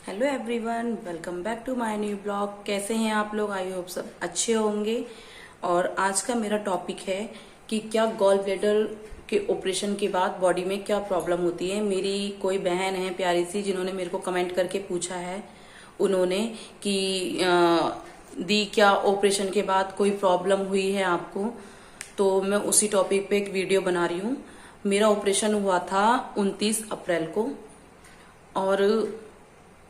Hello everyone, welcome back to my new blog. कैसे हैं आप लोग? आई होप सब अच्छे होंगे। और आज का मेरा टॉपिक है कि क्या गॉल ब्लैडर के ऑपरेशन के बाद बॉडी में क्या प्रॉब्लम होती है। मेरी कोई बहन है प्यारी सी जिन्होंने मेरे को कमेंट करके पूछा है उन्होंने कि दी क्या ऑपरेशन के बाद कोई प्रॉब्लम हुई है आपको। तो मैं उसी टॉपिक पे एक वीडियो बना रही हूँ। मेरा ऑपरेशन हुआ था 29 अप्रैल को, और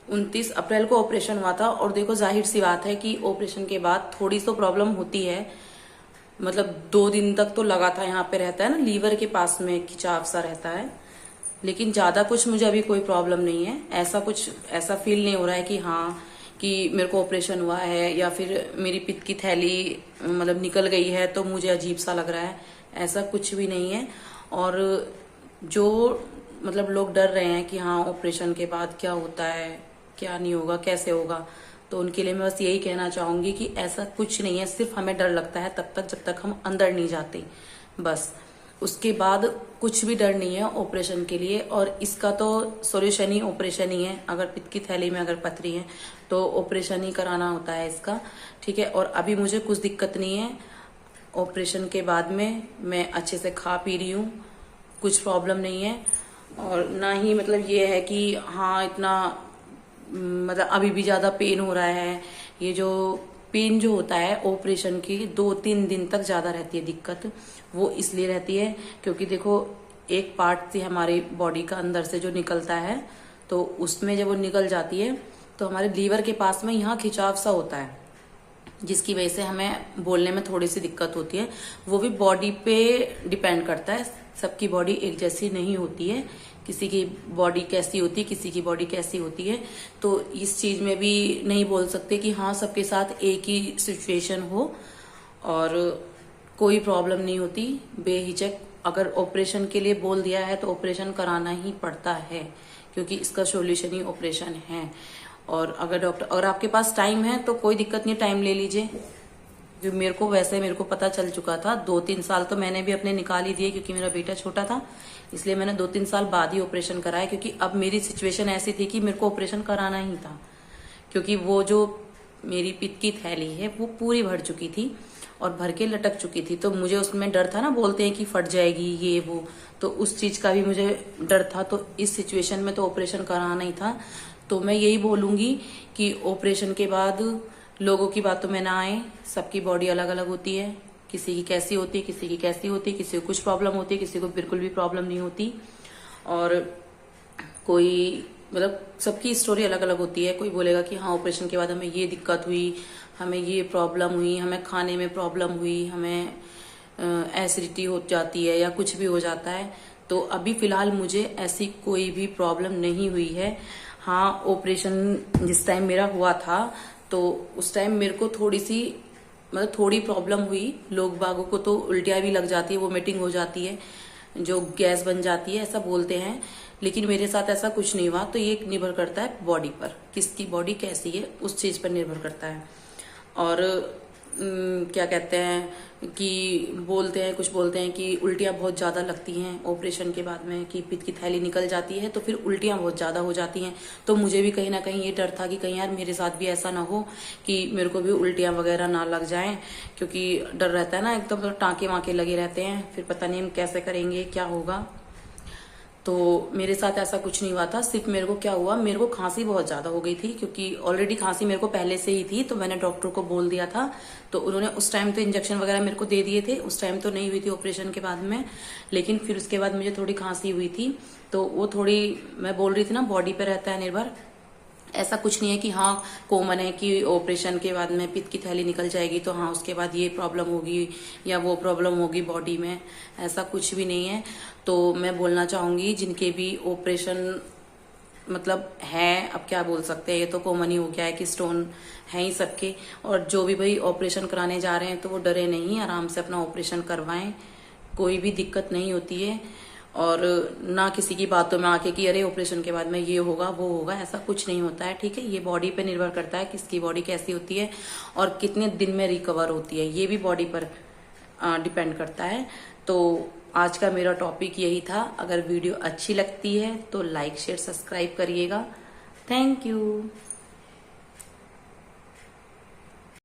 29 अप्रैल को ऑपरेशन हुआ था। और देखो, जाहिर सी बात है कि ऑपरेशन के बाद थोड़ी तो प्रॉब्लम होती है। मतलब 2 दिन तक तो लगा था, यहाँ पे रहता है ना लीवर के पास में खिंचाव सा रहता है। लेकिन ज्यादा कुछ मुझे अभी कोई प्रॉब्लम नहीं है। ऐसा फील नहीं हो रहा है कि हाँ कि मेरे को ऑपरेशन हुआ है या फिर मेरी पित्त की थैली मतलब निकल गई है तो मुझे अजीब सा लग रहा है। ऐसा कुछ भी नहीं है। और जो मतलब लोग डर रहे हैं कि हाँ ऑपरेशन के बाद क्या होता है, क्या नहीं होगा, कैसे होगा, तो उनके लिए मैं बस यही कहना चाहूंगी कि ऐसा कुछ नहीं है। सिर्फ हमें डर लगता है तब तक जब तक हम अंदर नहीं जाते, बस। उसके बाद कुछ भी डर नहीं है ऑपरेशन के लिए। और इसका तो सॉल्यूशन ही ऑपरेशन ही है। अगर पित्त की थैली में अगर पथरी है तो ऑपरेशन ही कराना होता है इसका, ठीक है। और अभी मुझे कुछ दिक्कत नहीं है। ऑपरेशन के बाद में मैं अच्छे से खा पी रही हूँ, कुछ प्रॉब्लम नहीं है। और ना ही मतलब ये है कि हाँ इतना मतलब अभी भी ज्यादा पेन हो रहा है। ये जो पेन जो होता है ऑपरेशन की 2-3 दिन तक ज्यादा रहती है दिक्कत। वो इसलिए रहती है क्योंकि देखो, एक पार्ट से हमारी बॉडी का अंदर से जो निकलता है, तो उसमें जब वो निकल जाती है तो हमारे लीवर के पास में यहाँ खिंचाव सा होता है, जिसकी वजह से हमें बोलने में थोड़ी सी दिक्कत होती है। वो भी बॉडी पे डिपेंड करता है। सबकी बॉडी एक जैसी नहीं होती है। किसी की बॉडी कैसी होती है, किसी की बॉडी कैसी होती है। तो इस चीज में भी नहीं बोल सकते कि हाँ सबके साथ एक ही सिचुएशन हो। और कोई प्रॉब्लम नहीं होती। बेहिचक अगर ऑपरेशन के लिए बोल दिया है तो ऑपरेशन कराना ही पड़ता है, क्योंकि इसका सॉल्यूशन ही ऑपरेशन है। और अगर आपके पास टाइम है तो कोई दिक्कत नहीं, टाइम ले लीजिए। जो मेरे को पता चल चुका था। 2-3 साल तो मैंने भी अपने निकाल ही दिए, क्योंकि मेरा बेटा छोटा था, इसलिए मैंने 2-3 साल बाद ही ऑपरेशन कराया। क्योंकि अब मेरी सिचुएशन ऐसी थी कि मेरे को ऑपरेशन कराना ही था, क्योंकि वो जो मेरी पित्त की थैली है वो पूरी भर चुकी थी और भर के लटक चुकी थी। तो मुझे उसमें डर था ना, बोलते हैं कि फट जाएगी ये वो, तो उस चीज का भी मुझे डर था। तो इस सिचुएशन में तो ऑपरेशन कराना ही था। तो मैं यही बोलूंगी कि ऑपरेशन के बाद लोगों की बातों में ना आए। सबकी बॉडी अलग अलग होती है। किसी की कैसी होती है, किसी की कैसी होती है, किसी को कुछ प्रॉब्लम होती है, किसी को बिल्कुल भी प्रॉब्लम नहीं होती। और कोई मतलब सबकी स्टोरी अलग अलग होती है। कोई बोलेगा कि हाँ ऑपरेशन के बाद हमें ये दिक्कत हुई, हमें ये प्रॉब्लम हुई, हमें खाने में प्रॉब्लम हुई, हमें एसिडिटी हो जाती है या कुछ भी हो जाता है। तो अभी फिलहाल मुझे ऐसी कोई भी प्रॉब्लम नहीं हुई है। हाँ, ऑपरेशन जिस टाइम मेरा हुआ था तो उस टाइम मेरे को थोड़ी सी मतलब थोड़ी प्रॉब्लम हुई। लोग बागों को तो उल्टियां भी लग जाती है, वोमिटिंग हो जाती है, जो गैस बन जाती है, ऐसा बोलते हैं। लेकिन मेरे साथ ऐसा कुछ नहीं हुआ। तो ये निर्भर करता है बॉडी पर, किसकी बॉडी कैसी है उस चीज पर निर्भर करता है। और क्या कहते हैं कि कुछ बोलते हैं कि उल्टियां बहुत ज्यादा लगती हैं ऑपरेशन के बाद में, कि पित्त की थैली निकल जाती है तो फिर उल्टियां बहुत ज्यादा हो जाती हैं। तो मुझे भी कहीं ना कहीं ये डर था कि कहीं यार मेरे साथ भी ऐसा ना हो कि मेरे को भी उल्टियां वगैरह ना लग जाएं, क्योंकि डर रहता है ना एकदम। तो टाँके वाँके लगे रहते हैं, फिर पता नहीं हम कैसे करेंगे, क्या होगा। तो मेरे साथ ऐसा कुछ नहीं हुआ था। सिर्फ मेरे को क्या हुआ, मेरे को खांसी बहुत ज्यादा हो गई थी, क्योंकि ऑलरेडी खांसी मेरे को पहले से ही थी। तो मैंने डॉक्टर को बोल दिया था, तो उन्होंने उस टाइम तो इंजेक्शन वगैरह मेरे को दे दिए थे। उस टाइम तो नहीं हुई थी ऑपरेशन के बाद में, लेकिन फिर उसके बाद मुझे थोड़ी खांसी हुई थी। तो वो थोड़ी, मैं बोल रही थी ना, बॉडी पे रहता है निर्भर। ऐसा कुछ नहीं है कि हाँ कॉमन है कि ऑपरेशन के बाद में पित्त की थैली निकल जाएगी तो हाँ उसके बाद ये प्रॉब्लम होगी या वो प्रॉब्लम होगी बॉडी में। ऐसा कुछ भी नहीं है। तो मैं बोलना चाहूंगी जिनके भी ऑपरेशन मतलब है, अब क्या बोल सकते हैं, ये तो कॉमन ही हो गया है कि स्टोन है ही सबके। और जो भी भाई ऑपरेशन कराने जा रहे हैं तो वो डरे नहीं, आराम से अपना ऑपरेशन करवाएं। कोई भी दिक्कत नहीं होती है। और ना किसी की बातों में आके कि अरे ऑपरेशन के बाद में ये होगा वो होगा, ऐसा कुछ नहीं होता है, ठीक है। ये बॉडी पे निर्भर करता है किसकी बॉडी कैसी होती है और कितने दिन में रिकवर होती है, ये भी बॉडी पर डिपेंड करता है। तो आज का मेरा टॉपिक यही था। अगर वीडियो अच्छी लगती है तो लाइक शेयर सब्सक्राइब करिएगा। Thank you.